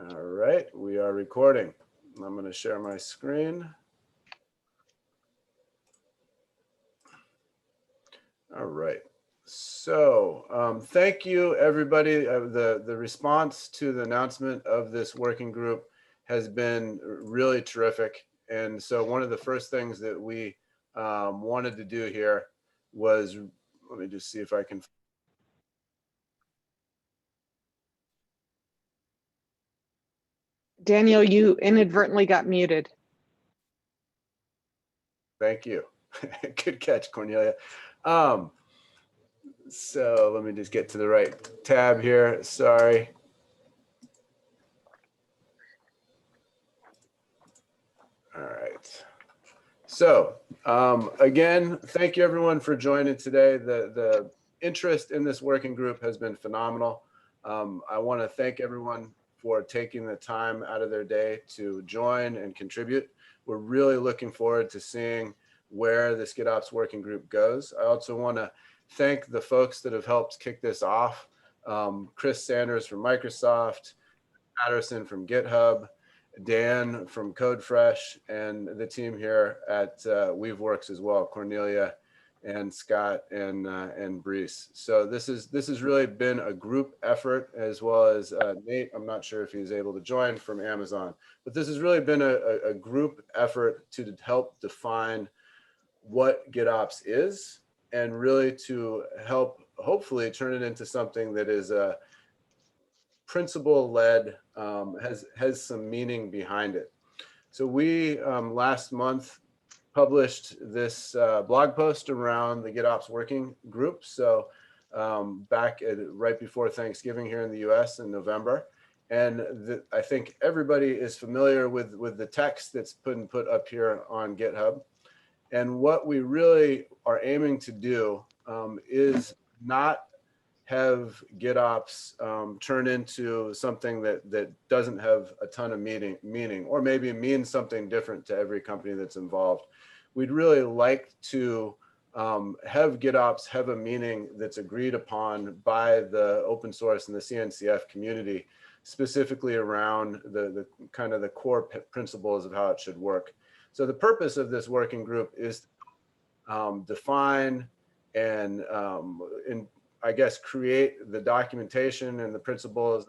All right, we are recording. I'm going to share my screen. All right. So thank you, everybody. The response to the announcement of this working group has been really terrific. And so one of the first things that we wanted to do here was, let me just see if I can. Daniel, you inadvertently got muted. Thank you. Good catch, Cornelia. So let me just get to the right tab here. Sorry. All right. So again, thank you everyone for joining today. The interest in this working group has been phenomenal. I want to thank everyone for taking the time out of their day to join and contribute. We're really looking forward to seeing where this GitOps working group goes. I also want to thank the folks that have helped kick this off. Chris Sanders from Microsoft, Patterson from GitHub, Dan from CodeFresh, and the team here at Weaveworks as well, Cornelia and Scott and Brees. So this has really been a group effort, as well as Nate. I'm not sure if he's able to join from Amazon, but this has really been a group effort to help define what GitOps is, and really to help hopefully turn it into something that is a principle-led, has some meaning behind it. So we last month published this blog post around the GitOps working group. So back right before Thanksgiving here in the US in November. And I think everybody is familiar with the text that's put up here on GitHub. And what we really are aiming to do is not have GitOps turn into something that doesn't have a ton of meaning, or maybe means something different to every company that's involved. We'd really like to have GitOps have a meaning that's agreed upon by the open source and the CNCF community, specifically around the kind of the core principles of how it should work. So the purpose of this working group is define and I guess create the documentation and the principles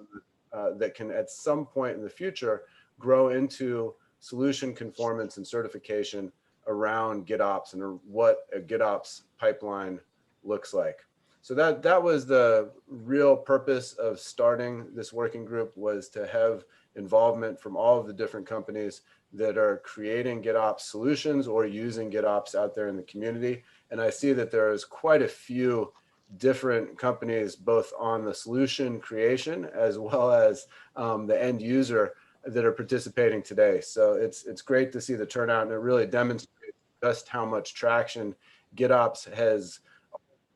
that can at some point in the future grow into solution conformance and certification around GitOps and what a GitOps pipeline looks like. So that was the real purpose of starting this working group, was to have involvement from all of the different companies that are creating GitOps solutions or using GitOps out there in the community. And I see that there is quite a few different companies, both on the solution creation as well as the end user, that are participating today. So it's great to see the turnout, and it really demonstrates just how much traction GitOps has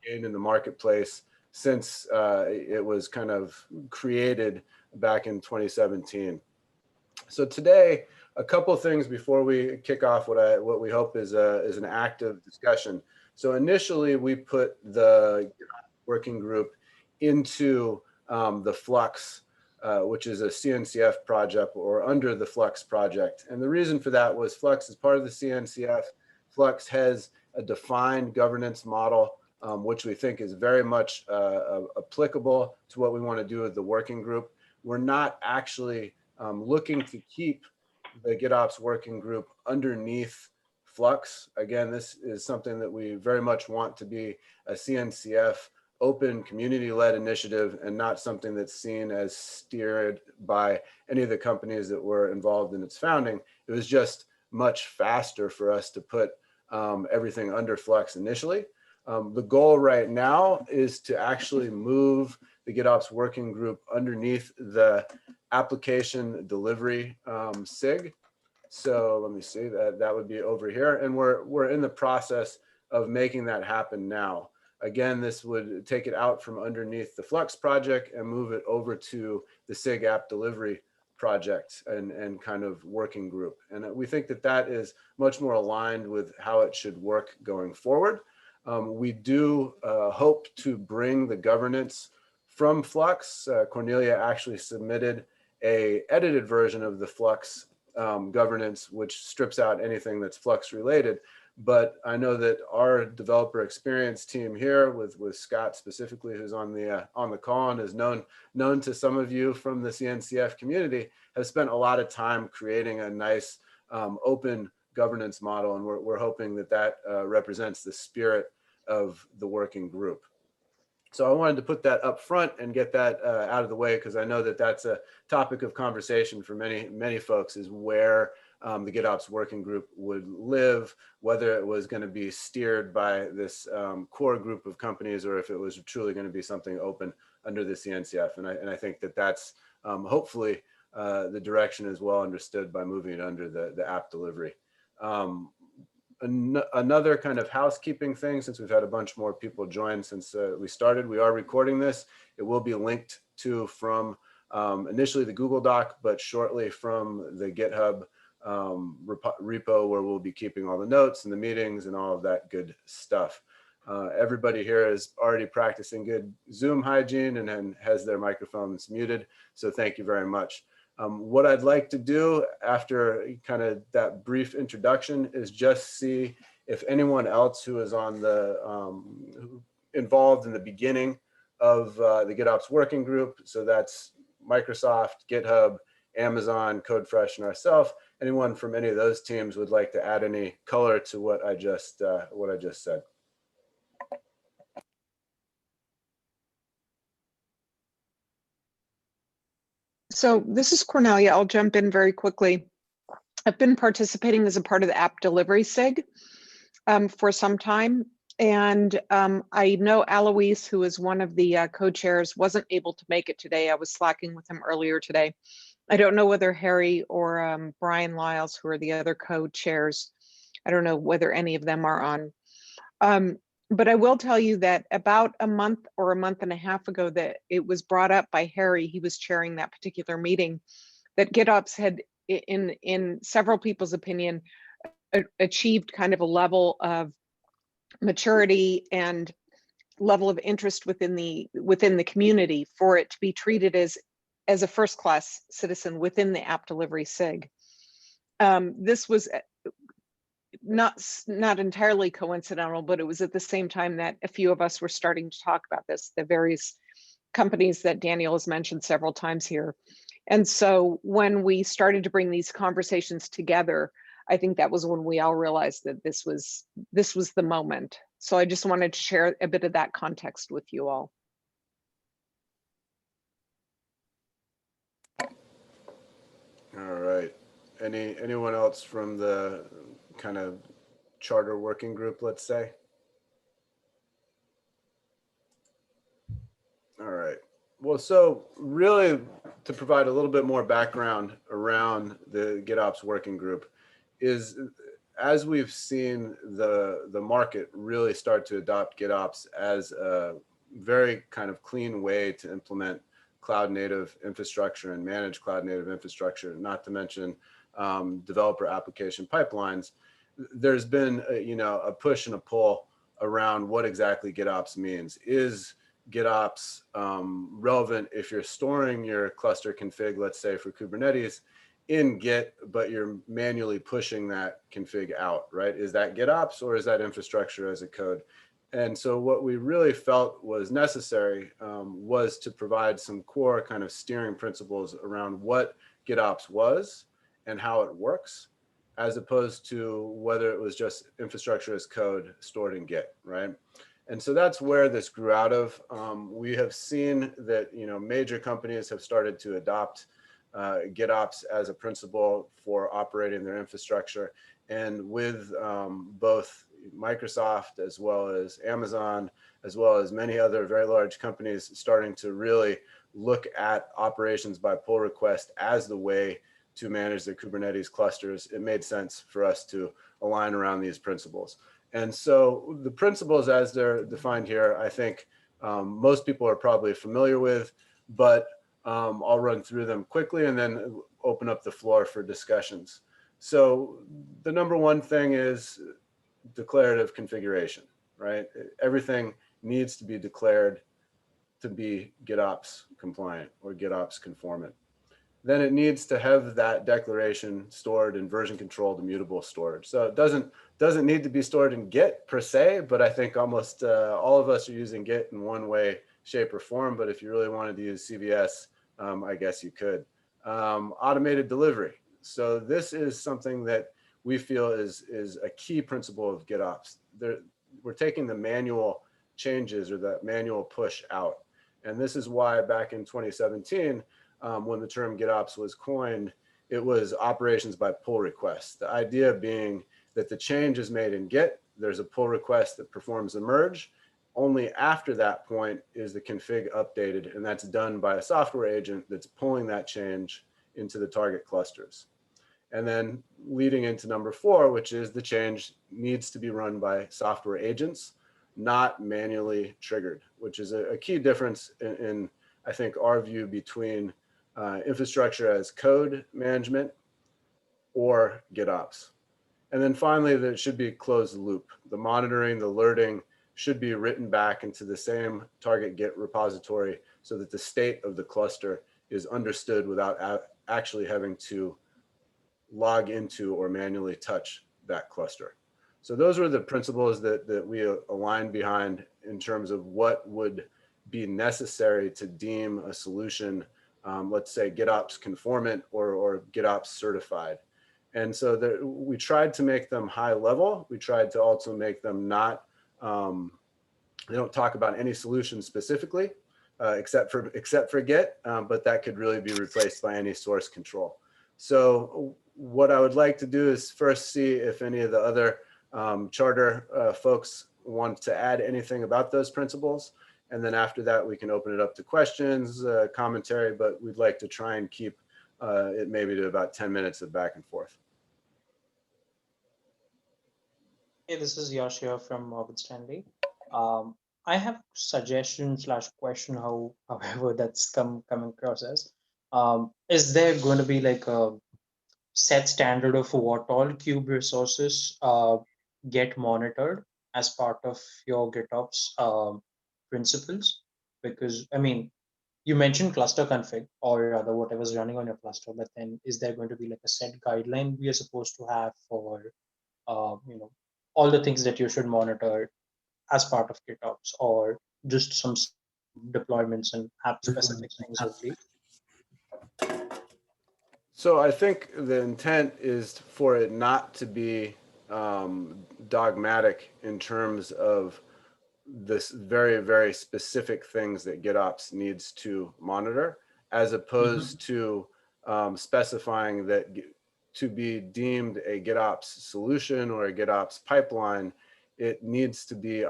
gained in the marketplace since it was kind of created back in 2017. So today, a couple of things before we kick off what we hope is an active discussion. So initially, we put the working group into the Flux, which is a CNCF project, or under the Flux project. And the reason for that was Flux is part of the CNCF. Flux has a defined governance model, which we think is very much applicable to what we want to do with the working group. We're not actually looking to keep the GitOps working group underneath Flux. Again, this is something that we very much want to be a CNCF open community-led initiative, and not something that's seen as steered by any of the companies that were involved in its founding. It was just much faster for us to put everything under Flux initially. The goal right now is to actually move the GitOps working group underneath the application delivery SIG. So let me see, that would be over here. And we're in the process of making that happen now. Again, this would take it out from underneath the Flux project and move it over to the SIG app delivery project and kind of working group. And we think that that is much more aligned with how it should work going forward. We do hope to bring the governance from Flux. Cornelia actually submitted a edited version of the Flux governance, which strips out anything that's Flux related. But I know that our developer experience team here, with Scott specifically, who's on the call and is known to some of you from the CNCF community, has spent a lot of time creating a nice open governance model, and we're hoping that that represents the spirit of the working group. So I wanted to put that up front and get that out of the way, because I know that that's a topic of conversation for many folks, is where the GitOps working group would live, whether it was going to be steered by this core group of companies, or if it was truly going to be something open under the CNCF. And I think that that's hopefully the direction is well understood by moving it under the app delivery. Another kind of housekeeping thing, since we've had a bunch more people join since we started, we are recording this. It will be linked to from initially the Google Doc, but shortly from the GitHub repo, where we'll be keeping all the notes and the meetings and all of that good stuff. Everybody here is already practicing good Zoom hygiene and has their microphones muted, so thank you very much. What I'd like to do after kind of that brief introduction is just see if anyone else who is on the involved in the beginning of the GitOps working group, so that's Microsoft, GitHub, Amazon, CodeFresh, and ourselves, anyone from any of those teams would like to add any color to what I just said. So this is Cornelia. I'll jump in very quickly. I've been participating as a part of the app delivery SIG for some time. And I know Alois, who is one of the co-chairs, wasn't able to make it today. I was slacking with him earlier today. I don't know whether Harry or Brian Lyles, who are the other co-chairs, I don't know whether any of them are on. But I will tell you that about a month or a month and a half ago, that it was brought up by Harry, he was chairing that particular meeting, that GitOps had, in several people's opinion, achieved kind of a level of maturity and level of interest within the community for it to be treated as a first-class citizen within the app delivery SIG. This was not entirely coincidental, but it was at the same time that a few of us were starting to talk about this, the various companies that Daniel has mentioned several times here. And so when we started to bring these conversations together, I think that was when we all realized that this was the moment. So I just wanted to share a bit of that context with you all. All right. Anyone else from the kind of charter working group, let's say? All right. Well, so really, to provide a little bit more background around the GitOps working group, is as we've seen the market really start to adopt GitOps as a very kind of clean way to implement cloud native infrastructure and manage cloud native infrastructure, not to mention developer application pipelines, there's been a push and a pull around what exactly GitOps means. Is GitOps relevant if you're storing your cluster config, let's say for Kubernetes, in Git, but you're manually pushing that config out, right? Is that GitOps, or is that infrastructure as a code? And so what we really felt was necessary was to provide some core kind of steering principles around what GitOps was and how it works, as opposed to whether it was just infrastructure as code stored in Git, right? And so that's where this grew out of. We have seen that major companies have started to adopt GitOps as a principle for operating their infrastructure. And with both Microsoft as well as Amazon, as well as many other very large companies starting to really look at operations by pull request as the way to manage their Kubernetes clusters, it made sense for us to align around these principles. And so the principles as they're defined here, I think most people are probably familiar with, but I'll run through them quickly and then open up the floor for discussions. So the number one thing is declarative configuration, right? Everything needs to be declared to be GitOps compliant or GitOps conformant. then it needs to have that declaration stored in version controlled immutable storage. So it doesn't need to be stored in Git per se, but I think almost all of us are using Git in one way, shape, or form. But if you really wanted to use CVS, I guess you could. Automated delivery. So this is something that we feel is a key principle of GitOps. We're taking the manual changes or that manual push out. And this is why back in 2017, when the term GitOps was coined, it was operations by pull request. The idea being that the change is made in Git, there's a pull request that performs a merge. Only after that point is the config updated, and that's done by a software agent that's pulling that change into the target clusters. And then leading into number 4, which is the change needs to be run by software agents, not manually triggered, which is a key difference in I think, our view between infrastructure as code management or GitOps. And then finally, there should be a closed loop. The monitoring, the alerting should be written back into the same target Git repository so that the state of the cluster is understood without actually having to log into or manually touch that cluster. So those were the principles that we aligned behind in terms of what would be necessary to deem a solution, let's say GitOps conformant or GitOps certified. And so we tried to make them high level. We tried to also make them not, they don't talk about any solution specifically, except for Git, but that could really be replaced by any source control. So what I would like to do is first see if any of the other charter folks want to add anything about those principles. And then after that, we can open it up to questions, commentary, but we'd like to try and keep it maybe to about 10 minutes of back and forth. Hey, this is Yash here from Morgan Stanley. I have suggestion / question, however that's coming across as. Is there going to be like a set standard of what all kube resources get monitored as part of your GitOps principles? Because I mean, you mentioned cluster config or rather whatever's running on your cluster, but then is there going to be like a set guideline we are supposed to have for all the things that you should monitor as part of GitOps, or just some deployments and app specific things only? So I think the intent is for it not to be dogmatic in terms of this very, very specific things that GitOps needs to monitor, as opposed to specifying that to be deemed a GitOps solution or a GitOps pipeline, it needs to be,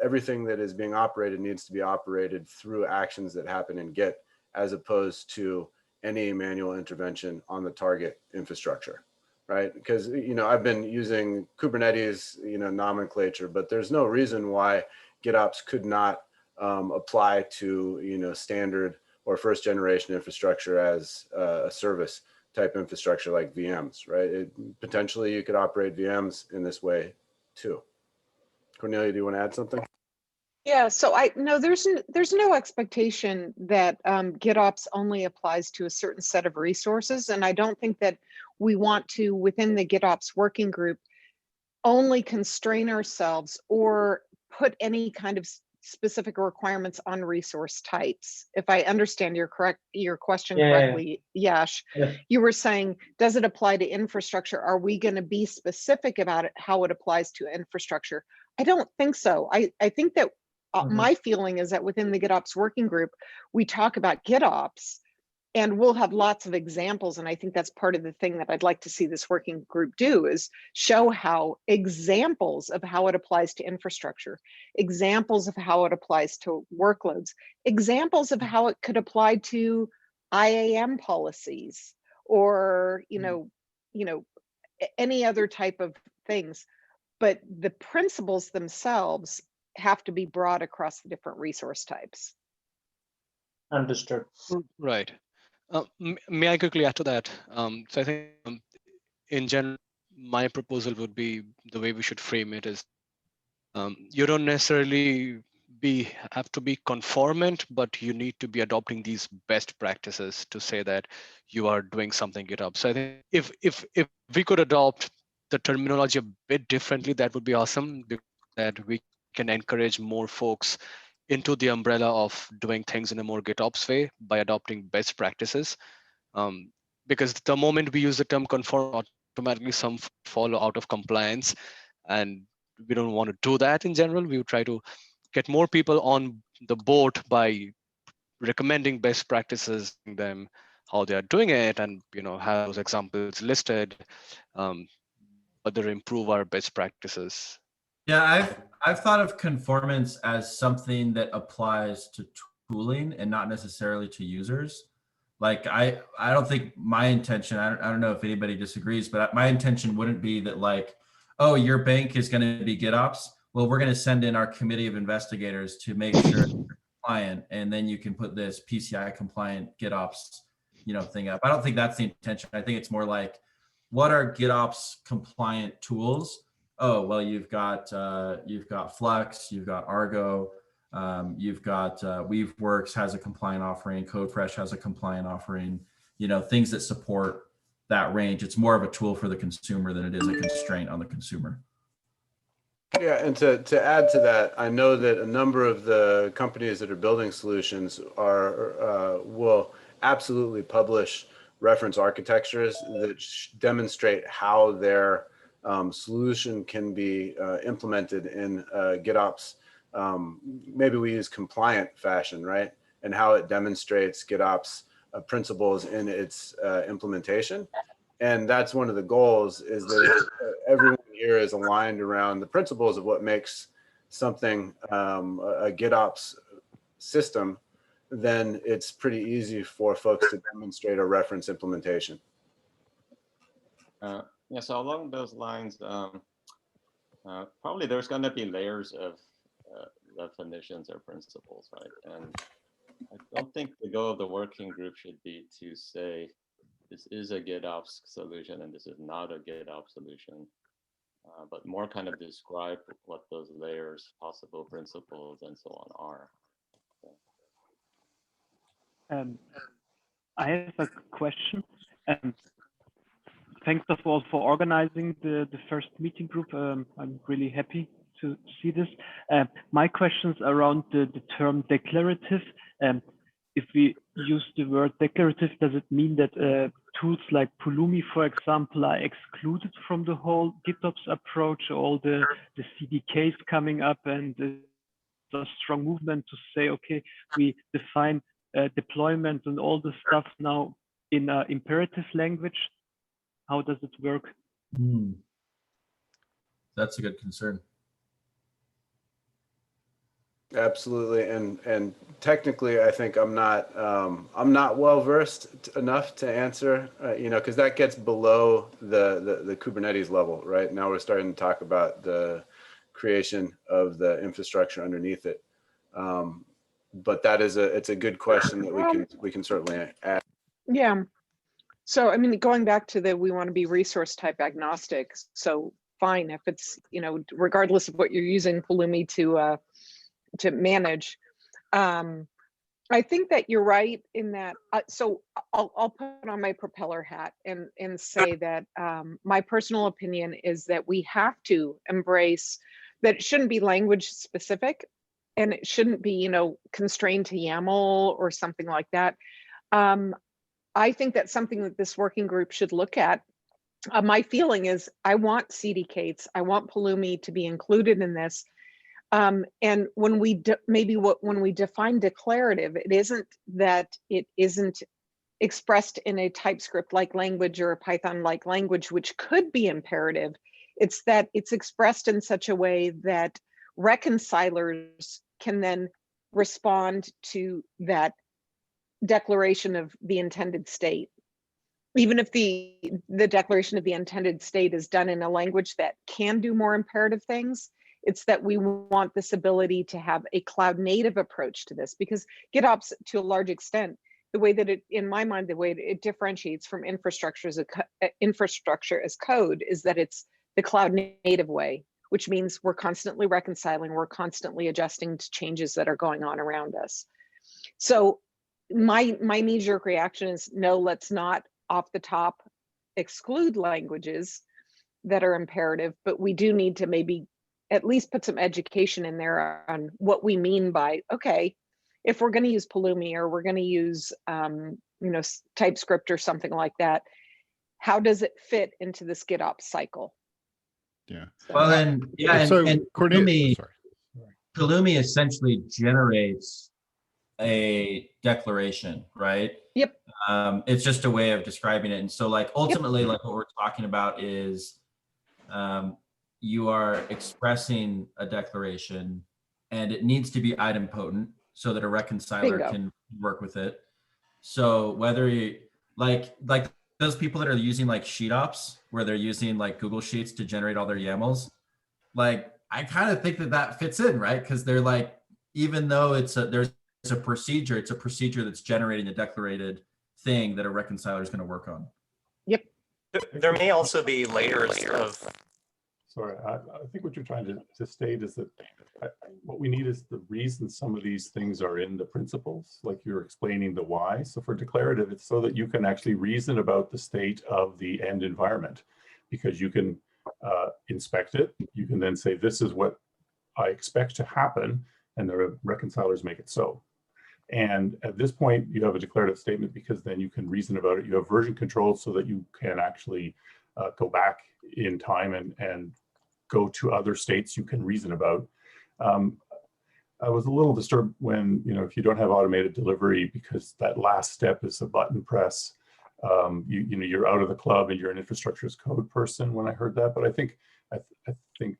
everything that is being operated needs to be operated through actions that happen in Git, as opposed to any manual intervention on the target infrastructure, right? Because, I've been using Kubernetes, nomenclature, but there's no reason why GitOps could not apply to, standard or first generation infrastructure as a service type infrastructure like VMs, right? Potentially you could operate VMs in this way too. Cornelia, do you want to add something? Yeah, so there's no expectation that GitOps only applies to a certain set of resources, and I don't think that we want to, within the GitOps working group, only constrain ourselves or put any kind of specific requirements on resource types. If I understand your question correctly, Yash, you were saying, does it apply to infrastructure? Are we going to be specific about it, how it applies to infrastructure? I don't think so. I think that my feeling is that within the GitOps working group, we talk about GitOps, and we'll have lots of examples. And I think that's part of the thing that I'd like to see this working group do, is show how examples of how it applies to infrastructure, examples of how it applies to workloads, examples of how it could apply to IAM policies, or any other type of things. But the principles themselves have to be broad across the different resource types. Understood. Right. May I quickly add to that? So I think in general, my proposal would be, the way we should frame it is, you don't necessarily have to be conformant, but you need to be adopting these best practices to say that you are doing something GitOps. So I think if we could adopt the terminology a bit differently, that would be awesome, because that we can encourage more folks into the umbrella of doing things in a more GitOps way by adopting best practices. Because the moment we use the term conform, automatically some follow out of compliance, and we don't want to do that in general. We would try to get more people on the boat by recommending best practices, them how they are doing it, and have those examples listed, further improve our best practices. Yeah, I've thought of conformance as something that applies to tooling and not necessarily to users. Like I don't think my intention, I don't know if anybody disagrees, but my intention wouldn't be that like, oh, your bank is going to be GitOps. Well, we're going to send in our committee of investigators to make sure you're compliant, and then you can put this PCI compliant GitOps, thing up. I don't think that's the intention. I think it's more like, what are GitOps compliant tools? Oh, well, you've got Flux, you've got Argo, you've got Weaveworks has a compliant offering, CodeFresh has a compliant offering, things that support that range. It's more of a tool for the consumer than it is a constraint on the consumer. Yeah, and to add to that, I know that a number of the companies that are building solutions will absolutely publish reference architectures that demonstrate how their solution can be implemented in GitOps. Maybe we use compliant fashion, right? And how it demonstrates GitOps principles in its implementation. And that's one of the goals, is that if everyone here is aligned around the principles of what makes something a GitOps system, then it's pretty easy for folks to demonstrate a reference implementation. Yeah, so along those lines, probably there's going to be layers of definitions or principles, right? And I don't think the goal of the working group should be to say, this is a GitOps solution and this is not a GitOps solution, but more kind of describe what those layers, possible principles, and so on are. I have a question. Thanks of all for organizing the first meeting group. I'm really happy to see this. My question's around the term declarative. If we use the word declarative, does it mean that tools like Pulumi, for example, are excluded from the whole GitOps approach, all the CDKs coming up, and a strong movement to say, okay, we define deployment and all the stuff now in imperative language? How does it work? That's a good concern. Absolutely, and technically, I think I'm not well versed enough to answer, because that gets below the Kubernetes level, right? Now we're starting to talk about the creation of the infrastructure underneath it. But it's a good question that we can certainly add. Yeah. So, I mean, going back to we want to be resource type agnostic. So fine, if it's, regardless of what you're using Pulumi to manage. I think that you're right in that. So I'll put on my propeller hat and say that my personal opinion is that we have to embrace that it shouldn't be language specific, and it shouldn't be, constrained to YAML or something like that. I think that's something that this working group should look at. My feeling is I want CDKs, I want Pulumi to be included in this. And when we when we define declarative, it isn't that it isn't expressed in a TypeScript-like language or a Python-like language, which could be imperative. It's that it's expressed in such a way that reconcilers can then respond to that declaration of the intended state. Even if the declaration of the intended state is done in a language that can do more imperative things, it's that we want this ability to have a cloud native approach to this, because GitOps, to a large extent, the way that in my mind, the way it differentiates from infrastructure as code is that it's the cloud native way, which means we're constantly reconciling, we're constantly adjusting to changes that are going on around us. So my knee-jerk reaction is no, let's not off the top exclude languages that are imperative, but we do need to maybe at least put some education in there on what we mean by, okay, if we're going to use Pulumi or we're going to use TypeScript or something like that, how does it fit into this GitOps cycle? Yeah. Well, then, yeah, So and Pulumi, Pulumi essentially generates a declaration, right? Yep. It's just a way of describing it. And so like ultimately, like what we're talking about is you are expressing a declaration and it needs to be idempotent so that a reconciler Bingo. can work with it. So whether you like those people that are using like GitOps, where they're using like Google Sheets to generate all their YAMLs, like I kind of think that that fits in, right? Because they're like, even though there's a procedure, it's a procedure that's generating a declarated thing that a reconciler is going to work on. Yep. There may also be layers of. Sorry, I think what you're trying to state is that what we need is the reason some of these things are in the principles, like you're explaining the why. So for declarative, it's so that you can actually reason about the state of the end environment, because you can inspect it. You can then say, this is what I expect to happen, and the reconcilers make it so. And at this point, you have a declarative statement because then you can reason about it. You have version control so that you can actually go back in time and go to other states you can reason about. I was a little disturbed when, if you don't have automated delivery, because that last step is a button press, you're out of the club and you're an infrastructure as code person when I heard that. But I think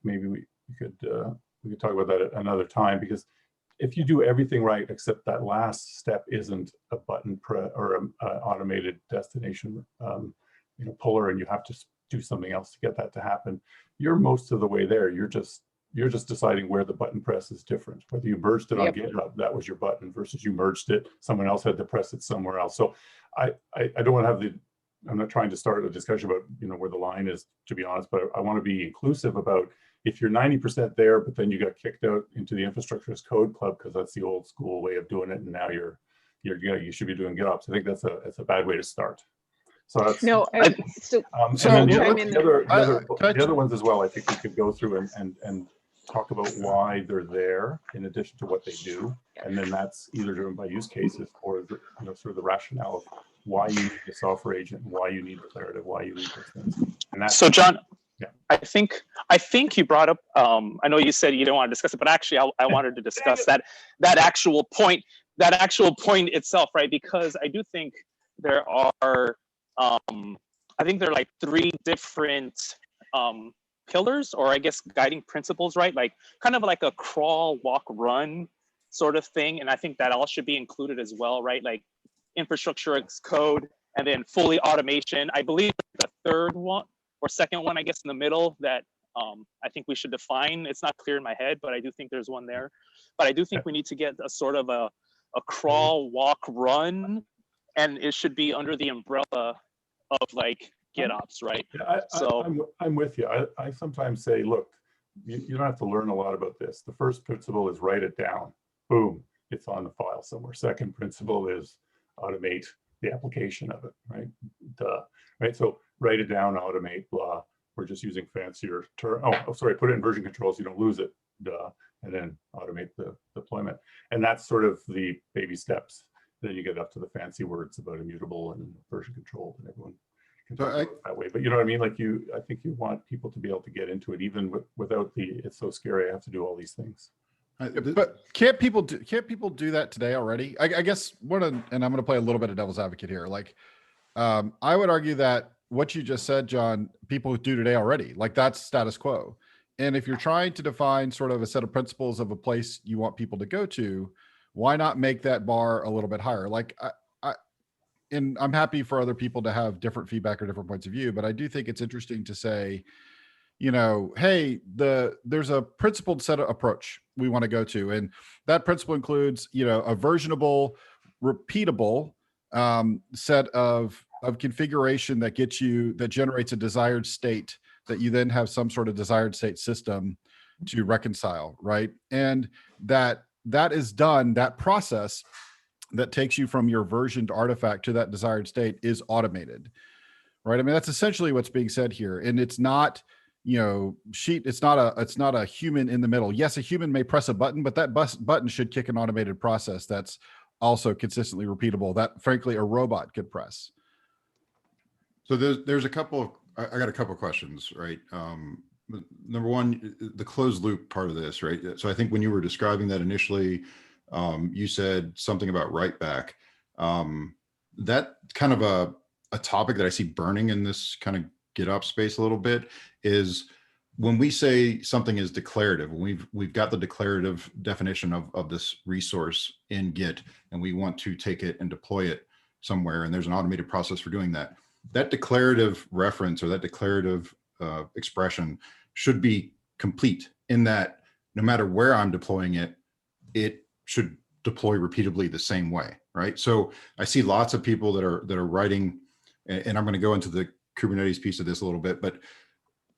maybe we could talk about that at another time, because if you do everything right, except that last step isn't a button press or an automated destination puller, and you have to do something else to get that to happen, you're most of the way there. You're just deciding where the button press is different. Whether you merged it on GitHub, that was your button, versus you merged it, someone else had to press it somewhere else. So I don't want to have I'm not trying to start a discussion about where the line is, to be honest, but I want to be inclusive about, if you're 90% there, but then you got kicked out into the infrastructure as code club because that's the old school way of doing it, and now you should be doing GitOps. I think that's a bad way to start. So that's no. So the other ones as well, I think we could go through and talk about why they're there in addition to what they do, and then that's either driven by use cases or sort of the rationale of why you need a software agent, why you need declarative, why you need those things. And that's, so John, yeah. I think you brought up. I know you said you don't want to discuss it, but actually, I wanted to discuss that actual point itself, right? Because I do think there are. I think there are like 3 different pillars, or I guess guiding principles, right? Like kind of like a crawl, walk, run sort of thing, and I think that all should be included as well, right? Like infrastructure as code, and then fully automation. I believe the third one or second one, I guess, in the middle that I think we should define. It's not clear in my head, but I do think there's one there. But I do think we need to get a sort of a crawl, walk, run, and it should be under the umbrella of like GitOps, right? Yeah, so I'm with you. I sometimes say, look, you don't have to learn a lot about this. The first principle is write it down. Boom, it's on the file somewhere. Second principle is automate the application of it, right? Duh, right? So write it down, automate, blah. We're just using fancier term. Oh, sorry, put it in version control so you don't lose it, duh. And then automate the deployment. And that's sort of the baby steps. Then you get up to the fancy words about immutable and version control, and everyone can talk about it that way. But you know what I mean? Like I think you want people to be able to get into it, even without it's so scary, I have to do all these things. But can't people do that today already? I guess and I'm going to play a little bit of devil's advocate here. Like, I would argue that what you just said, John, people do today already. Like that's status quo. And if you're trying to define sort of a set of principles of a place you want people to go to, why not make that bar a little bit higher? Like and I'm happy for other people to have different feedback or different points of view, but I do think it's interesting to say, hey, there's a principled set of approach we want to go to. And that principle includes, a versionable, repeatable set of configuration that generates a desired state that you then have some sort of desired state system to reconcile, right? And that is done, that process that takes you from your versioned artifact to that desired state is automated, right? I mean, that's essentially what's being said here. And it's not, you know, it's not a human in the middle. Yes, a human may press a button, but that button should kick an automated process that's also consistently repeatable, that frankly a robot could press. So there's a couple of, I got a couple of questions, right? Number one, the closed loop part of this, right? So I think when you were describing that initially, you said something about write back. That kind of a topic that I see burning in this kind of GitOps space a little bit is when we say something is declarative, when we've got the declarative definition of this resource in Git, and we want to take it and deploy it somewhere, and there's an automated process for doing that. That declarative reference or that declarative expression should be complete in that no matter where I'm deploying it, it should deploy repeatably the same way, right? So I see lots of people that are writing, and I'm going to go into the Kubernetes piece of this a little bit, but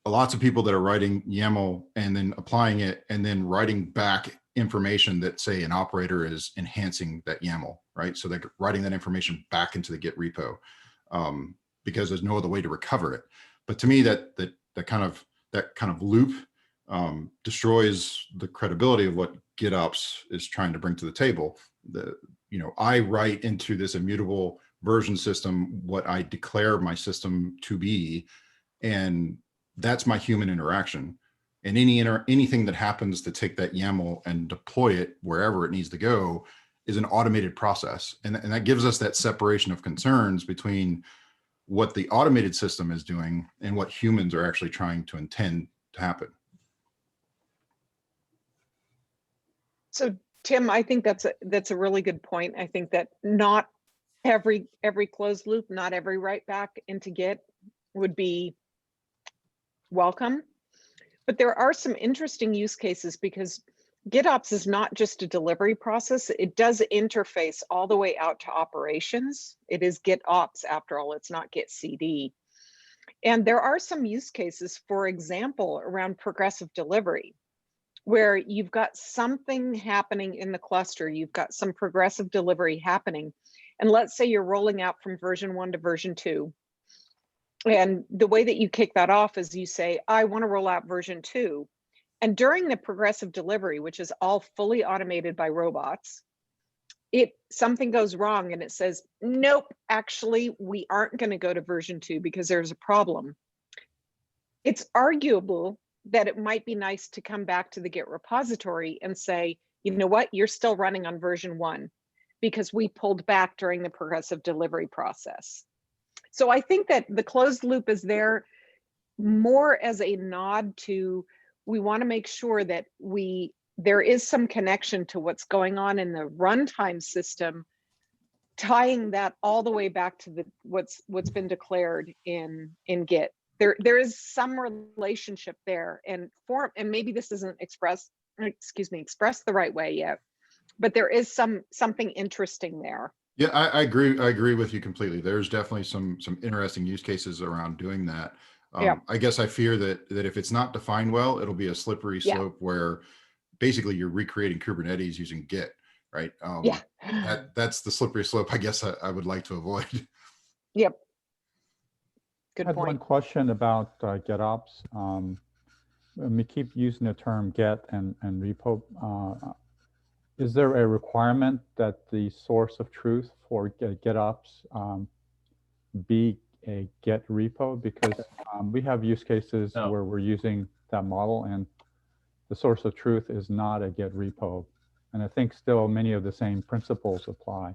lots of people that are writing YAML and then applying it and then writing back information that say an operator is enhancing that YAML, right? So they're writing that information back into the Git repo because there's no other way to recover it. But to me, that kind of loop destroys the credibility of what GitOps is trying to bring to the table. I write into this immutable version system what I declare my system to be, and that's my human interaction. And anything that happens to take that YAML and deploy it wherever it needs to go is an automated process. And that gives us that separation of concerns between what the automated system is doing and what humans are actually trying to intend to happen. So Tim, I think that's a really good point. I think that not every closed loop, not every write back into Git would be welcome. But there are some interesting use cases because GitOps is not just a delivery process. It does interface all the way out to operations. It is GitOps after all, it's not Git CD. And there are some use cases, for example, around progressive delivery, where you've got something happening in the cluster, you've got some progressive delivery happening. And let's say you're rolling out from version 1 to version 2. And the way that you kick that off is you say, I want to roll out version 2. And during the progressive delivery, which is all fully automated by robots, something goes wrong and it says, nope, actually, we aren't going to go to version 2 because there's a problem. It's arguable that it might be nice to come back to the Git repository and say, you know what, you're still running on version 1 because we pulled back during the progressive delivery process. So I think that the closed loop is there more as a nod to, we want to make sure that there is some connection to what's going on in the runtime system, tying that all the way back to what's been declared in Git. There is some relationship there, and maybe this isn't expressed the right way yet, but there is something interesting there. Yeah, I agree with you completely. There's definitely some interesting use cases around doing that. Yeah. I guess I fear that if it's not defined well, it'll be a slippery slope where basically you're recreating Kubernetes using Git, right? That's the slippery slope I guess I would like to avoid. Yep. Good I had point. one question about GitOps. When we keep using the term Get and repo, is there a requirement that the source of truth for GitOps be a Git repo? Because we have use cases where we're using that model and the source of truth is not a Git repo. And I think still many of the same principles apply.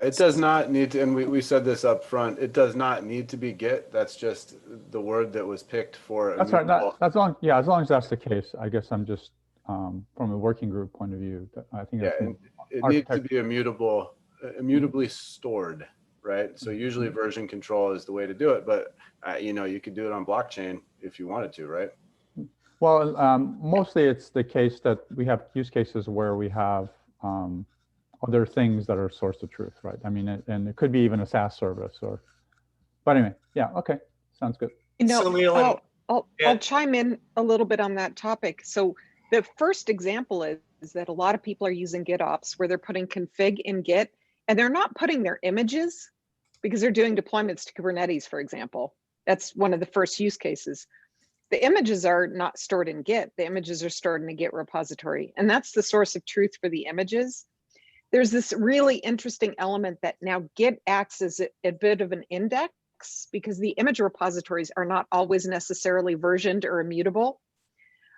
It does not need to, and we said this up front, it does not need to be Git. That's just the word that was picked for. That's right. As long as that's the case, I guess I'm just from a working group point of view, I think it needs to be immutably stored, right? So usually version control is the way to do it, but you could do it on blockchain if you wanted to, right? Well, mostly it's the case that we have use cases where we have other things that are source of truth, right? I mean, and it could be even a SaaS service but anyway, yeah, okay, sounds good. So Leland, I'll chime in a little bit on that topic. So the first example is that a lot of people are using GitOps where they're putting config in Git and they're not putting their images because they're doing deployments to Kubernetes, for example. That's one of the first use cases. The images are not stored in Git. The images are stored in a Git repository. And that's the source of truth for the images. There's this really interesting element that now Git acts as a bit of an index because the image repositories are not always necessarily versioned or immutable.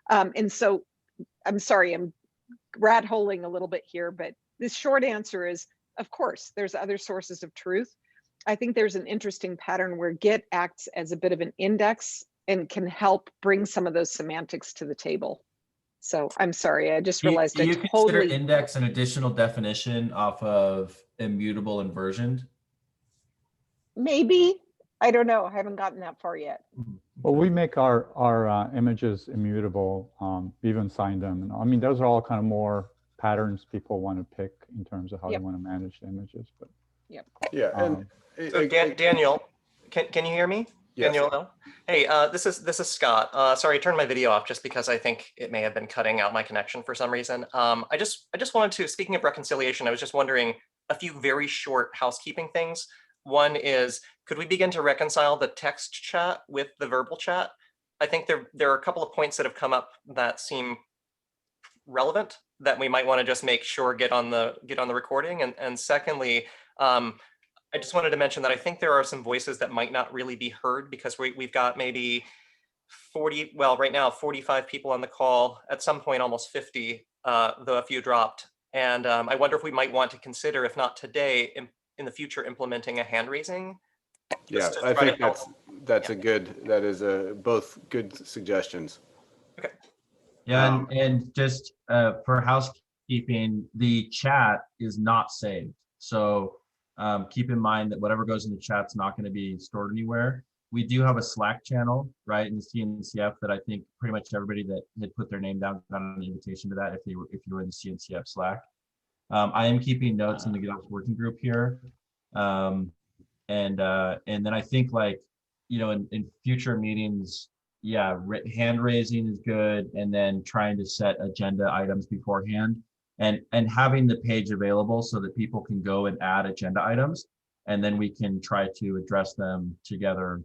And so I'm sorry, I'm rat holing a little bit here, but the short answer is, of course, there's other sources of truth. I think there's an interesting pattern where Git acts as a bit of an index and can help bring some of those semantics to the table. So I'm sorry, I just realized Do you I consider totally index an additional definition off of immutable and versioned? maybe, I don't know, I haven't gotten that far yet. Well, we make our images immutable, we even sign them. And I mean, those are all kind of more patterns people want to pick in terms of how they want to manage the images. But Yeah, and so Daniel, can you hear me? Yes. Daniel, hey, this is Scott. Sorry, I turned my video off just because I think it may have been cutting out my connection for some reason. I just wanted to, speaking of reconciliation, I was just wondering a few very short housekeeping things. One is, could we begin to reconcile the text chat with the verbal chat? I think there are a couple of points that have come up that seem relevant that we might want to just make sure get on the recording. And secondly, I just wanted to mention that I think there are some voices that might not really be heard because we've got maybe 40, well, right now 45 people on the call, at some point almost 50, though a few dropped. And I wonder if we might want to consider, if not today, in the future, implementing a hand raising. Yeah, I think that's a good, that is both good suggestions. Okay. Yeah, and just for housekeeping, the chat is not saved. So keep in mind that whatever goes in the chat's not going to be stored anywhere. We do have a Slack channel, right, in the CNCF that I think pretty much everybody that had put their name down got an invitation to that if you were in the CNCF Slack. I am keeping notes in the GitOps working group here. And then I think, like, you know, in future meetings, yeah, hand raising is good, and then trying to set agenda items beforehand, and having the page available so that people can go and add agenda items, and then we can try to address them together.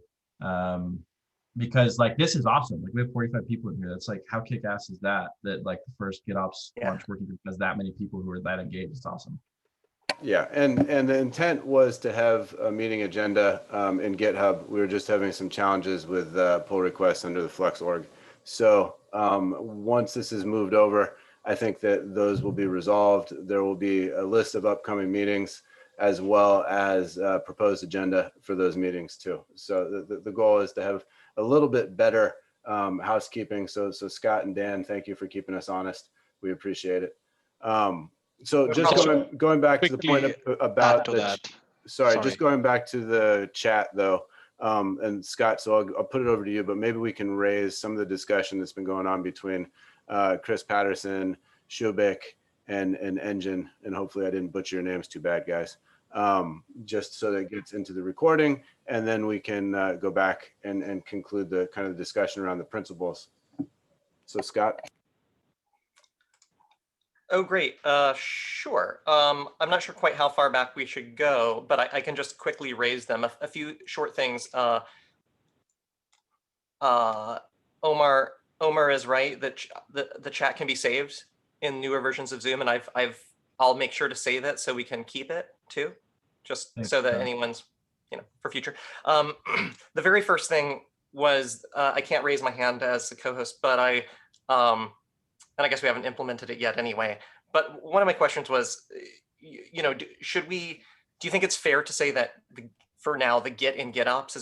Because like, this is awesome. Like, we have 45 people in here. That's like, how kick-ass is that? That like the first GitOps launch working group has that many people who are that engaged. It's awesome. Yeah, and the intent was to have a meeting agenda in GitHub. We were just having some challenges with pull requests under the Flex org. So once this is moved over, I think that those will be resolved. There will be a list of upcoming meetings as well as proposed agenda for those meetings too. So the goal is to have a little bit better housekeeping. So Scott and Dan, thank you for keeping us honest. We appreciate it. So just going back to the point about just going back to the chat though, and Scott, so I'll put it over to you, but maybe we can raise some of the discussion that's been going on between Chris Patterson, Shubik, and Engine, and hopefully I didn't butcher your names too bad, guys. Just so that it gets into the recording, and then we can go back and conclude the kind of discussion around the principles. So Scott. Oh, great. Sure. I'm not sure quite how far back we should go, but I can just quickly raise them. A few short things. Omar is right that the chat can be saved in newer versions of Zoom, and I'll make sure to save it so we can keep it too, just so that anyone's, you know, for future. The very first thing was I can't raise my hand as the co-host, but and I guess we haven't implemented it yet anyway. But one of my questions was, you know, do you think it's fair to say that for now the Git in GitOps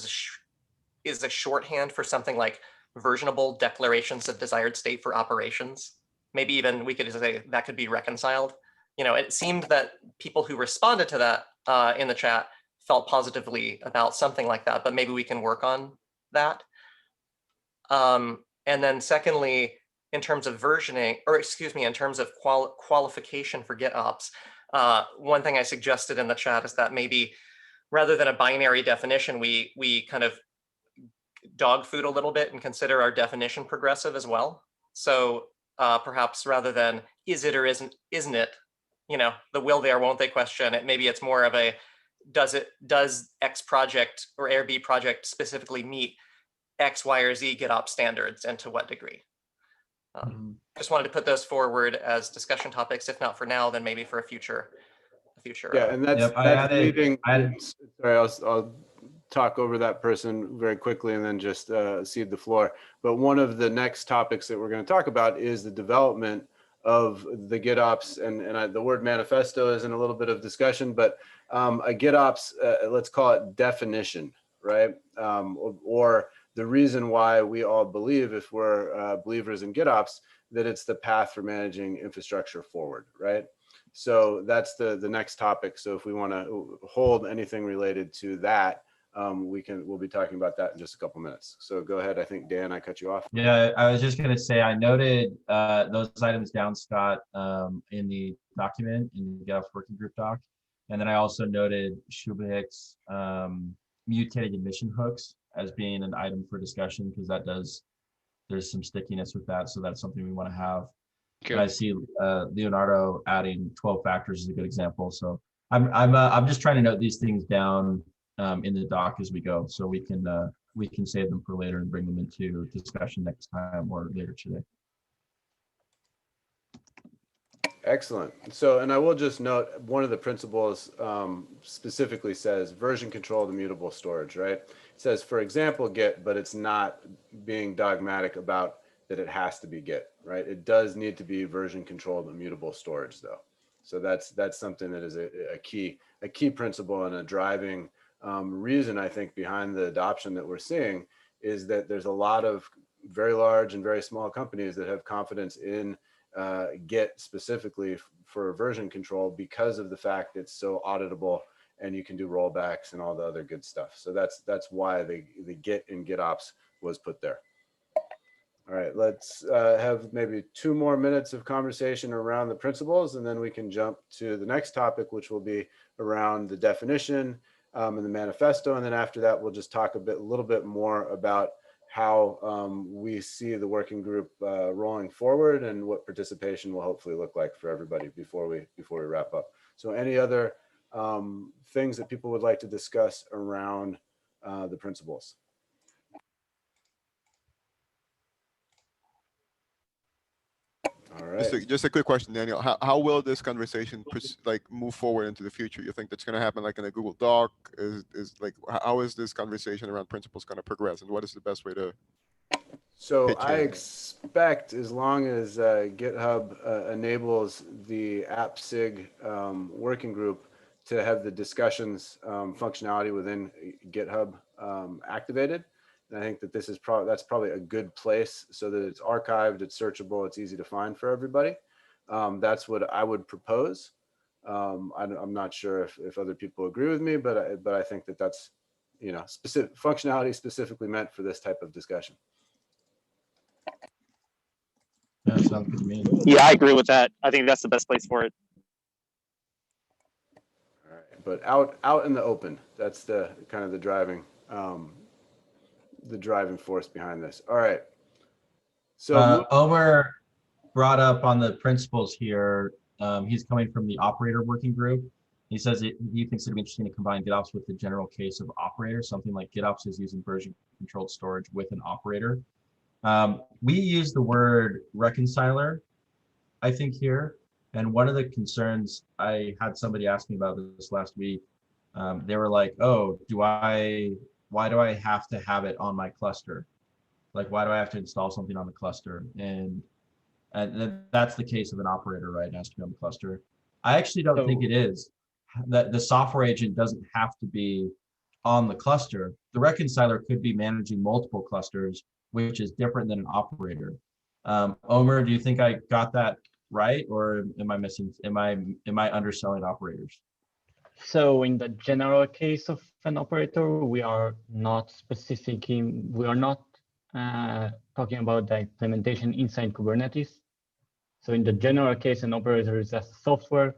is a shorthand for something like versionable declarations of desired state for operations? Maybe even we could say that could be reconciled. You know, it seemed that people who responded to that in the chat felt positively about something like that, but maybe we can work on that. And then secondly, in terms of versioning, or excuse me, in terms of qualification for GitOps, one thing I suggested in the chat is that maybe rather than a binary definition, we kind of dog food a little bit and consider our definition progressive as well. So perhaps rather than is it or isn't it, you know, the will they or won't they question, maybe it's more of a does X project or Airbnb project specifically meet X, Y, or Z GitOps standards, and to what degree? Just wanted to put those forward as discussion topics, if not for now, then maybe for a future. Yeah, and that's Yep, that's leading. Sorry, I'll talk over that person very quickly and then just cede the floor. But one of the next topics that we're going to talk about is the development of the GitOps, and the word manifesto is in a little bit of discussion, but a GitOps, let's call it definition, right? Or the reason why we all believe, if we're believers in GitOps, that it's the path for managing infrastructure forward, right? So that's the next topic. So if we want to hold anything related to that, we'll be talking about that in just a couple minutes. So go ahead. I think Dan, I cut you off. Yeah, I was just going to say, I noted those items down, Scott, in the document, in the GitOps working group doc. And then I also noted Shubhaik's mutated admission hooks as being an item for discussion, because there's some stickiness with that. So that's something we want to have. And I see Leonardo adding 12 factors is a good example. So I'm just trying to note these things down in the doc as we go, so we can save them for later and bring them into discussion next time or later today. Excellent. So, and I will just note, one of the principles specifically says version controlled immutable storage, right? It says, for example, Git, but it's not being dogmatic about that it has to be Git, right? It does need to be version controlled immutable storage though. So that's something that is a key principle and a driving reason, I think, behind the adoption that we're seeing, is that there's a lot of very large and very small companies that have confidence in Git specifically for version control because of the fact it's so auditable and you can do rollbacks and all the other good stuff. So that's why the Git in GitOps was put there. All right, let's have maybe 2 more minutes of conversation around the principles, and then we can jump to the next topic, which will be around the definition and the manifesto. And then after that, we'll just talk a little bit more about how we see the working group rolling forward and what participation will hopefully look like for everybody before we wrap up. So any other things that people would like to discuss around the principles? All right. Just a quick question, Daniel. How will this conversation move forward into the future? You think that's going to happen like in a Google Doc? How is this conversation around principles going to progress, and what is the best way to? So I expect, as long as GitHub enables the AppSig working group to have the discussions functionality within GitHub activated. And I think that that's probably a good place so that it's archived, it's searchable, it's easy to find for everybody. That's what I would propose. I'm not sure if other people agree with me, but I think that that's, you know, specific functionality specifically meant for this type of discussion. Yeah, sounds good to me. Yeah, I agree with that. I think that's the best place for it. All right, but out in the open, that's the kind of the driving force behind this. All right. So Omer brought up on the principles here. He's coming from the operator working group. He says he thinks it'd be interesting to combine GitOps with the general case of operator, something like GitOps is using version controlled storage with an operator. We use the word reconciler, I think, here. And one of the concerns, I had somebody ask me about this last week. They were like, oh, why do I have to have it on my cluster? Like, why do I have to install something on the cluster? And that's the case of an operator, right? It has to be on the cluster. I actually don't think it is. That the software agent doesn't have to be on the cluster. The reconciler could be managing multiple clusters, which is different than an operator. Omer, do you think I got that right, or am I missing? Am I underselling operators? So in the general case of an operator, we are not talking about the implementation inside Kubernetes. So in the general case, an operator is a software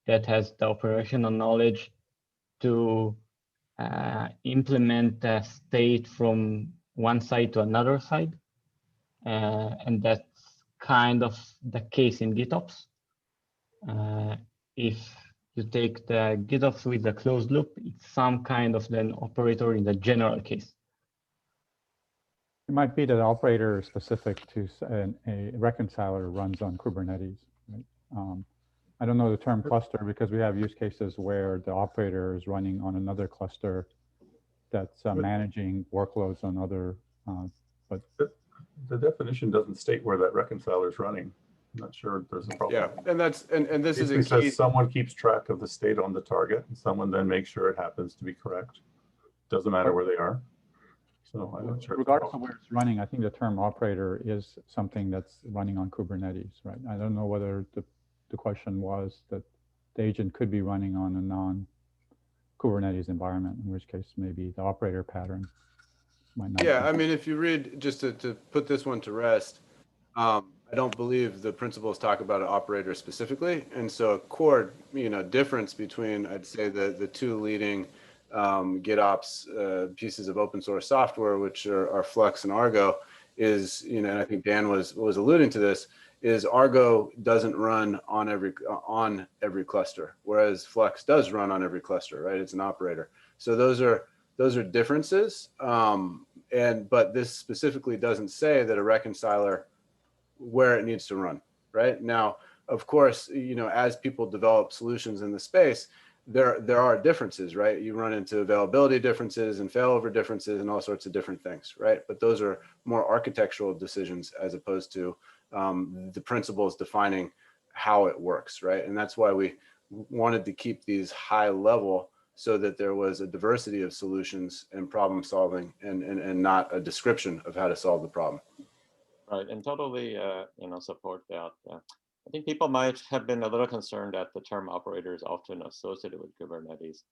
that has the operational knowledge to implement a state from one side to another side. And that's kind of the case in GitOps. If you take the GitOps with the closed loop, it's some kind of an operator in the general case. It might be that the operator is specific to a reconciler runs on Kubernetes. Right? I don't know the term cluster because we have use cases where the operator is running on another cluster that's managing workloads on other, but the definition doesn't state where that reconciler is running. I'm not sure if there's a problem. Yeah, and that's and this is a It key. says someone keeps track of the state on the target, and someone then makes sure it happens to be correct. Doesn't matter where they are. So I'm not sure. Regardless of where it's running, I think the term operator is something that's running on Kubernetes, right? I don't know whether the question was that the agent could be running on a non-Kubernetes environment, in which case maybe the operator pattern might not. Yeah, I mean, if you read, just to put this one to rest, I don't believe the principles talk about an operator specifically. And so a core, difference between, I'd say, the two leading GitOps pieces of open source software, which are Flux and Argo, is, and I think Dan was alluding to this, is Argo doesn't run on every cluster, whereas Flux does run on every cluster, right? It's an operator. So those are differences. But this specifically doesn't say that a reconciler where it needs to run, right? Now, of course, as people develop solutions in the space, there are differences, right? You run into availability differences and failover differences and all sorts of different things, right? But those are more architectural decisions as opposed to the principles defining how it works, right? And that's why we wanted to keep these high level so that there was a diversity of solutions and problem solving and not a description of how to solve the problem. Right, and totally, support that. I think people might have been a little concerned that the term operator is often associated with Kubernetes.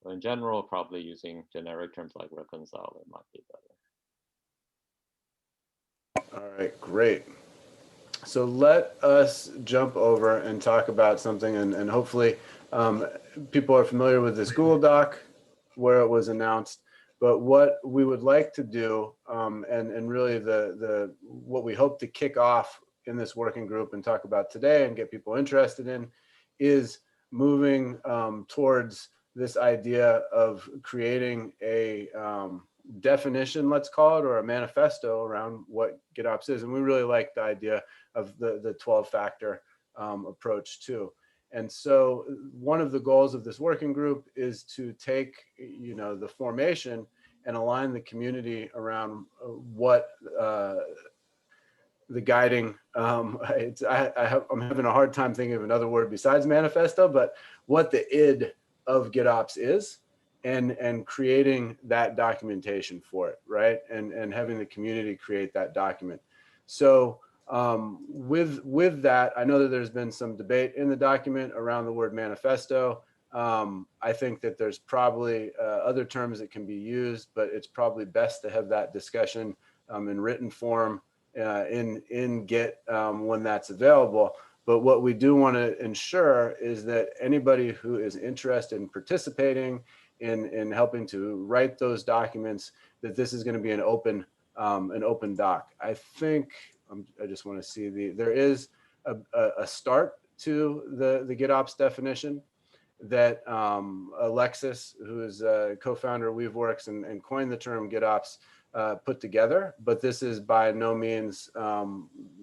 But in general, probably using generic terms like reconcile, it might be better. All right, great. So let us jump over and talk about something, and hopefully people are familiar with this Google Doc where it was announced. But what we would like to do, and really what we hope to kick off in this working group and talk about today and get people interested in, is moving towards this idea of creating a definition, let's call it, or a manifesto around what GitOps is. And we really like the idea of the 12-factor approach too. And so one of the goals of this working group is to take, the formation and align the community around what the guiding, I'm having a hard time thinking of another word besides manifesto, but what the id of GitOps is, and creating that documentation for it, right? And having the community create that document. So with that, I know that there's been some debate in the document around the word manifesto. I think that there's probably other terms that can be used, but it's probably best to have that discussion in written form in Git when that's available. But what we do want to ensure is that anybody who is interested in participating in helping to write those documents, that this is going to be an open doc. I think I just want to see there is a start to the GitOps definition that Alexis, who is a co-founder of Weaveworks and coined the term GitOps, put together, but this is by no means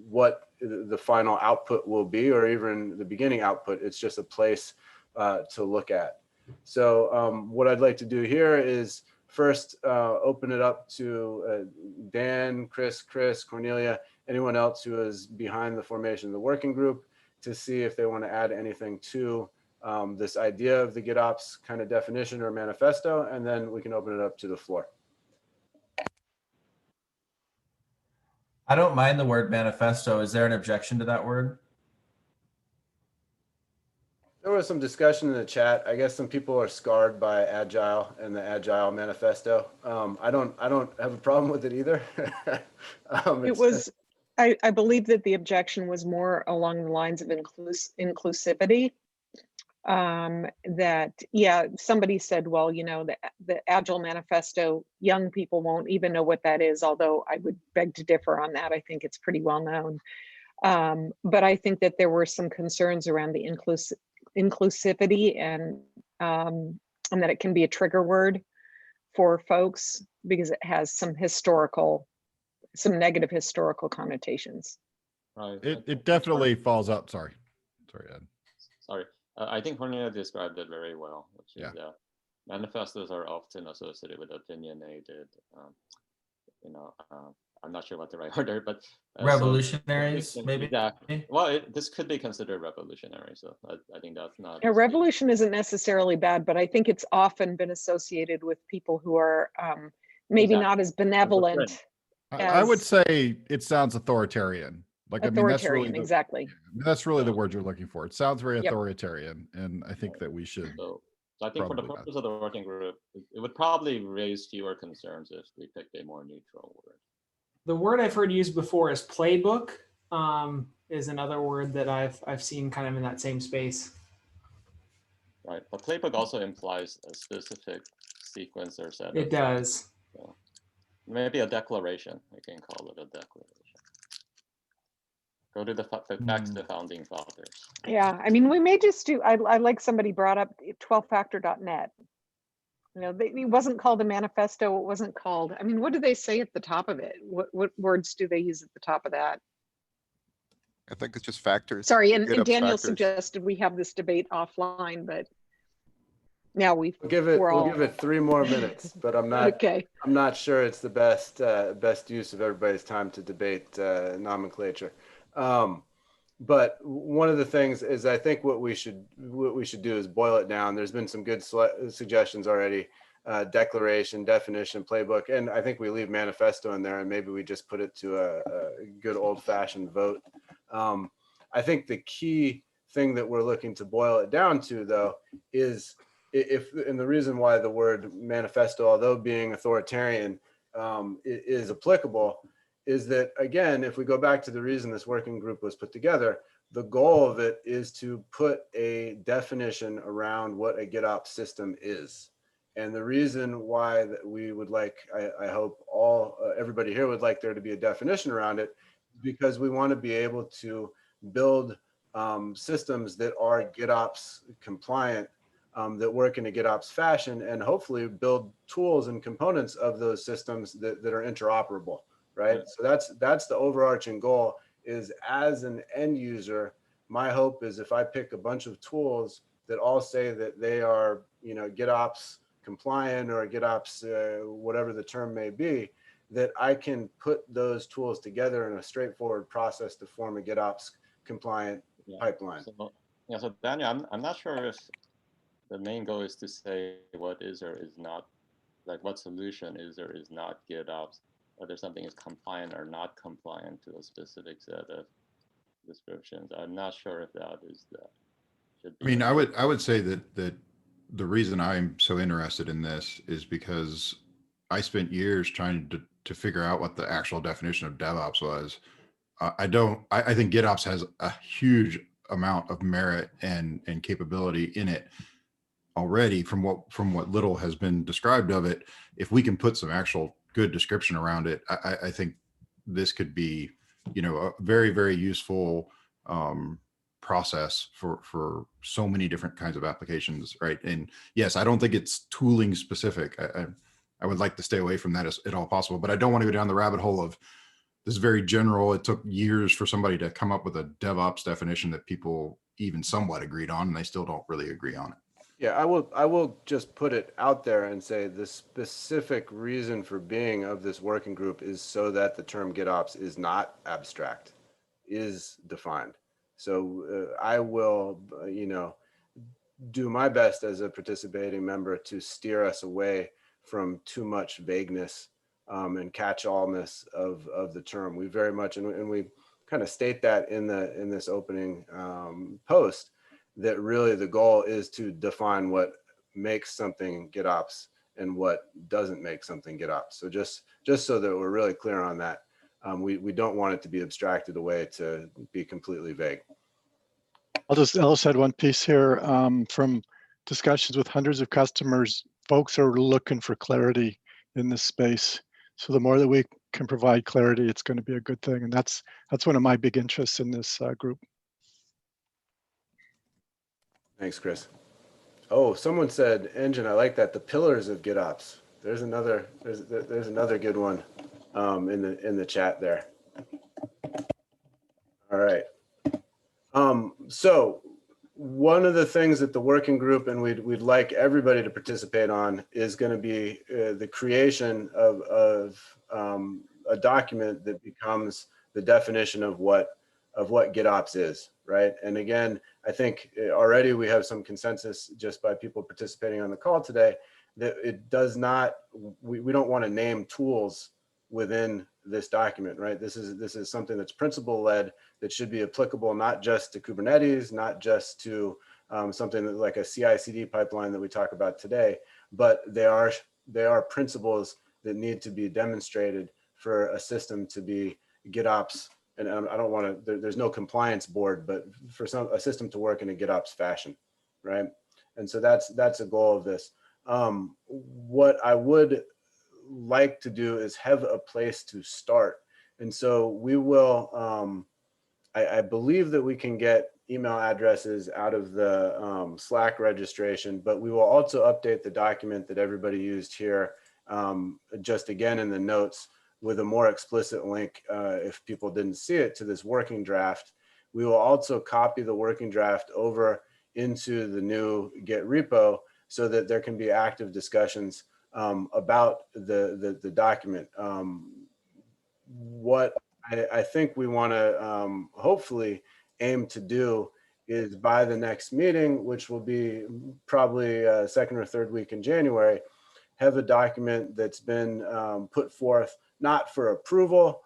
what the final output will be, or even the beginning output. It's just a place to look at. So what I'd like to do here is first open it up to Dan, Chris, Cornelia, anyone else who is behind the formation of the working group, to see if they want to add anything to this idea of the GitOps kind of definition or manifesto, and then we can open it up to the floor. I don't mind the word manifesto. Is there an objection to that word? There was some discussion in the chat. I guess some people are scarred by Agile and the Agile manifesto. I don't have a problem with it either. I believe that the objection was more along the lines of inclusivity. that, yeah, somebody said, well, you know, the Agile Manifesto, young people won't even know what that is, although I would beg to differ on that. I think it's pretty well known. But I think that there were some concerns around the inclusivity and that it can be a trigger word for folks because it has some negative historical connotations. Right. It definitely falls out. Sorry, Ed. Sorry. I think Cornelia described it very well, which is that manifestos are often associated with opinionated, I'm not sure what the right order, but revolutionaries, so, maybe. Exactly. Well, this could be considered revolutionary, so I think that's not. A revolution isn't necessarily bad, but I think it's often been associated with people who are maybe not as benevolent. I would say it sounds authoritarian. Like, I mean, that's really exactly. That's really the word you're looking for. It sounds very authoritarian, and I think that we should. So I think for the purpose of the working group, it would probably raise fewer concerns if we picked a more neutral word. The word I've heard used before is playbook. Is another word that I've seen kind of in that same space. Right, but playbook also implies a specific sequence or set. It does. So maybe a declaration. We can call it a declaration. Go to back to the founding fathers. Yeah, I mean, we may just do. I like somebody brought up 12factor.net. You know, it wasn't called a manifesto. It wasn't called. I mean, what do they say at the top of it? What words do they use at the top of that? I think it's just factors. Sorry, and Daniel suggested we have this debate offline, but now we'll give it 3 more minutes. But I'm not okay. I'm not sure it's the best use of everybody's time to debate nomenclature. But one of the things is, I think what we should do is boil it down. There's been some good suggestions already. Declaration, definition, playbook, and I think we leave manifesto in there, and maybe we just put it to a good old-fashioned vote. I think the key thing that we're looking to boil it down to, though, is and the reason why the word manifesto, although being authoritarian, is applicable, is that, again, if we go back to the reason this working group was put together, the goal of it is to put a definition around what a GitOps system is. And the reason why that we would like, I hope everybody here would like there to be a definition around it, because we want to be able to build systems that are GitOps compliant, that work in a GitOps fashion, and hopefully build tools and components of those systems that are interoperable, right? So that's the overarching goal, is as an end user, my hope is if I pick a bunch of tools that all say that they are, GitOps compliant or GitOps, whatever the term may be, that I can put those tools together in a straightforward process to form a GitOps compliant pipeline. So Daniel, I'm not sure if the main goal is to say what is or is not, like what solution is or is not GitOps, whether something is compliant or not compliant to a specific set of descriptions. I'm not sure if that is the. I mean, I would say that the reason I'm so interested in this is because I spent years trying to figure out what the actual definition of DevOps was. I think GitOps has a huge amount of merit and capability in it already from what little has been described of it. If we can put some actual good description around it, I think this could be, a very, very useful process for so many different kinds of applications, right? And yes, I don't think it's tooling specific. I would like to stay away from that as at all possible, but I don't want to go down the rabbit hole of this very general. It took years for somebody to come up with a DevOps definition that people even somewhat agreed on, and they still don't really agree on it. Yeah, I will just put it out there and say the specific reason for being of this working group is so that the term GitOps is not abstract, is defined. So I will, do my best as a participating member to steer us away from too much vagueness and catch-allness of the term. We very much, and we kind of state that in this opening post, that really the goal is to define what makes something GitOps and what doesn't make something GitOps. So just so that we're really clear on that, we don't want it to be abstracted away to be completely vague. I'll just add one piece here. From discussions with hundreds of customers, folks are looking for clarity in this space. So the more that we can provide clarity, it's going to be a good thing. And that's one of my big interests in this group. Thanks, Chris. Oh, someone said, Engine, I like that. The pillars of GitOps. There's another good one in the chat there. All right. So one of the things that the working group, and we'd like everybody to participate on, is going to be the creation of a document that becomes the definition of what GitOps is, right? And again, I think already we have some consensus just by people participating on the call today that it does not, we don't want to name tools within this document, right? This is something that's principle led, that should be applicable not just to Kubernetes, not just to something that like a CI/CD pipeline that we talk about today, but they are principles that need to be demonstrated for a system to be GitOps. And I don't want to, there's no compliance board, but for a system to work in a GitOps fashion, right? And so that's a goal of this. What I would like to do is have a place to start. And so we will, I believe that we can get email addresses out of the Slack registration, but we will also update the document that everybody used here, just again in the notes, with a more explicit link if people didn't see it, to this working draft. We will also copy the working draft over into the new Git repo so that there can be active discussions about the document. What I think we want to hopefully aim to do is by the next meeting, which will be probably second or third week in January, have a document that's been put forth, not for approval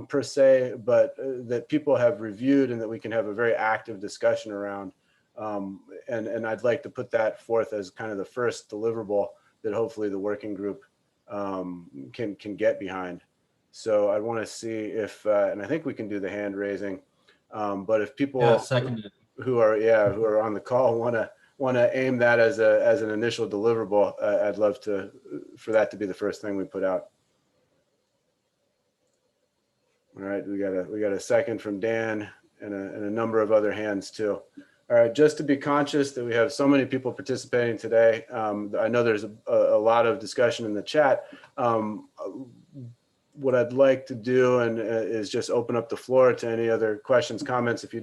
per se, but that people have reviewed and that we can have a very active discussion around. And I'd like to put that forth as kind of the first deliverable that hopefully the working group can get behind. So I want to see if, and I think we can do the hand raising, but if people who are on the call want to aim that as an initial deliverable, I'd love for that to be the first thing we put out. All right, we got a second from Dan and a number of other hands too. All right, just to be conscious that we have so many people participating today, I know there's a lot of discussion in the chat. What I'd like to do is just open up the floor to any other questions, comments. If you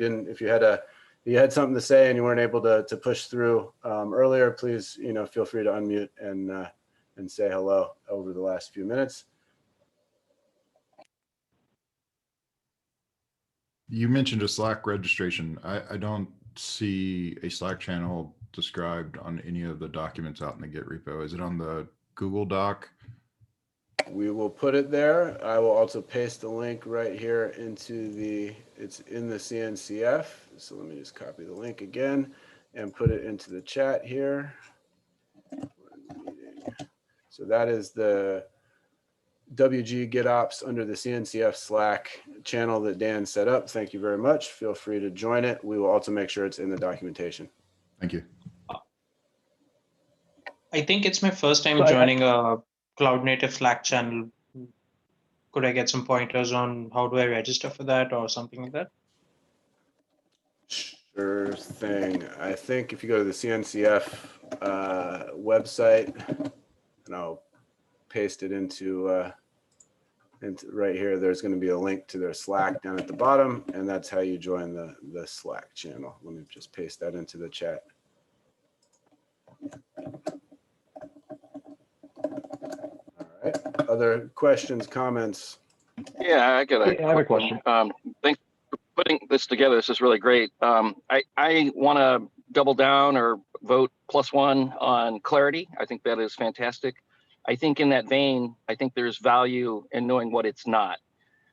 had something to say and you weren't able to push through earlier, please feel free to unmute and say hello over the last few minutes. You mentioned a Slack registration. I don't see a Slack channel described on any of the documents out in the Git repo. Is it on the Google Doc? We will put it there. I will also paste the link right here into it's in the CNCF. So let me just copy the link again and put it into the chat here. So that is the WG GitOps under the CNCF Slack channel that Dan set up. Thank you very much. Feel free to join it. We will also make sure it's in the documentation. Thank you. I think it's my first time joining a cloud native Slack channel. Could I get some pointers on how do I register for that or something like that? Sure thing. I think if you go to the CNCF website, and I'll paste it into right here, there's going to be a link to their Slack down at the bottom, and that's how you join the Slack channel. Let me just paste that into the chat. All right. Other questions, comments? Yeah, I have a question. Thanks for putting this together. This is really great. I want to double down or vote +1 on clarity. I think that is fantastic. I think in that vein, I think there's value in knowing what it's not.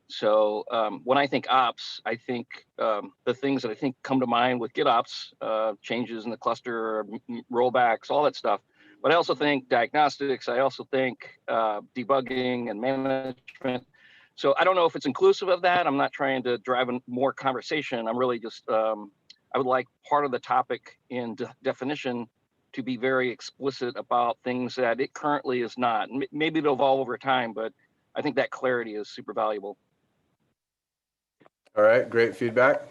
So when I think ops, I think the things that I think come to mind with GitOps, changes in the cluster, rollbacks, all that stuff. But I also think diagnostics. I also think debugging and management. So I don't know if it's inclusive of that. I'm not trying to drive more conversation. I'm really just I would like part of the topic in definition to be very explicit about things that it currently is not. Maybe it'll evolve over time, but I think that clarity is super valuable. All right, great feedback.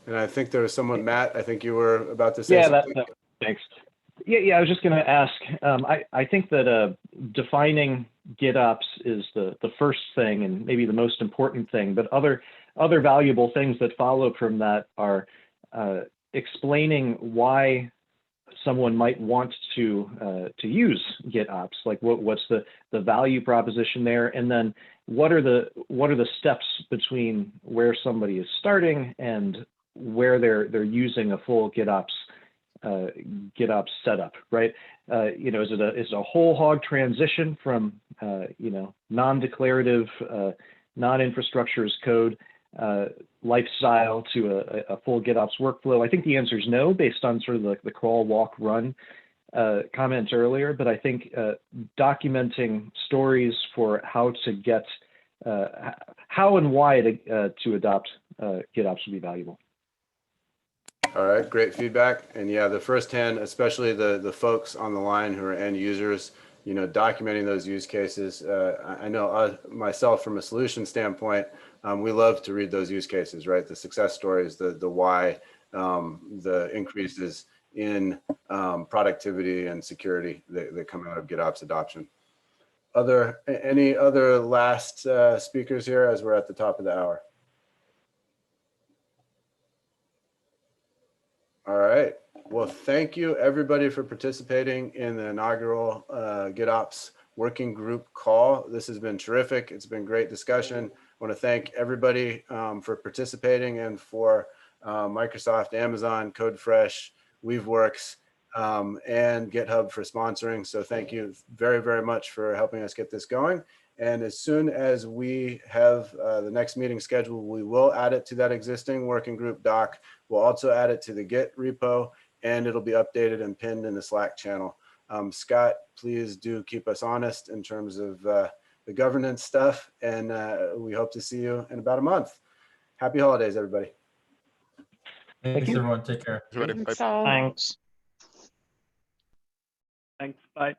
And I think there was someone, Matt, I think you were about to say Yeah, something. thanks. Yeah, I was just going to ask. I think that defining GitOps is the first thing and maybe the most important thing, but other valuable things that follow from that are explaining why someone might want to use GitOps. Like what's the value proposition there, and then what are the steps between where somebody is starting and where they're using a full GitOps setup, right? Is it a whole hog transition from non-declarative, non-infrastructure as code lifestyle to a full GitOps workflow? I think the answer is no, based on sort of the crawl, walk, run comments earlier. But I think documenting stories for how to get how and why to adopt GitOps would be valuable. All right, great feedback. And yeah, the firsthand, especially the folks on the line who are end users, documenting those use cases. I know myself from a solution standpoint, we love to read those use cases, right? The success stories, the why, the increases in productivity and security that come out of GitOps adoption. Any other last speakers here as we're at the top of the hour? All right. Well, thank you everybody for participating in the inaugural GitOps working group call. This has been terrific. It's been great discussion. I want to thank everybody for participating, and for Microsoft, Amazon, CodeFresh, Weaveworks, and GitHub for sponsoring. So thank you very, very much for helping us get this going. And as soon as we have the next meeting scheduled, we will add it to that existing working group doc. We'll also add it to the Git repo, and it'll be updated and pinned in the Slack channel. Scott, please do keep us honest in terms of the governance stuff, and we hope to see you in about a month. Happy holidays, everybody. Thanks, everyone. Take care. Thanks all. Thanks. Thanks. Bye.